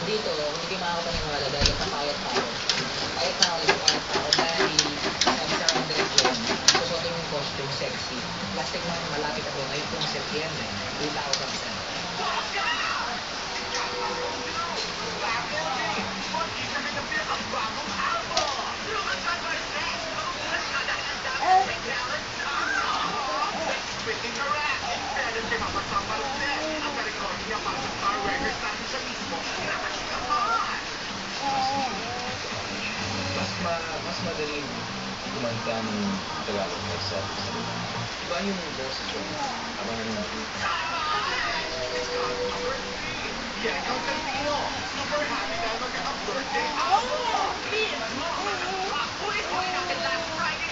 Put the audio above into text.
Dito, hindi makakapaniwala dahil napayat pa ako. Payat na ako, payat pa ako dahil sabi sa Andres yun, susuotin yung costume sexy. Plastic man, malapit ako ngayon kung September, 2010. Mas madaling kumanta ng Tagalog kaysa sa iba yung boses ko habang nanonood. Yan ang Filipino. Super happy dahil magka-birthday ako. Mismo! Uy, natin last Friday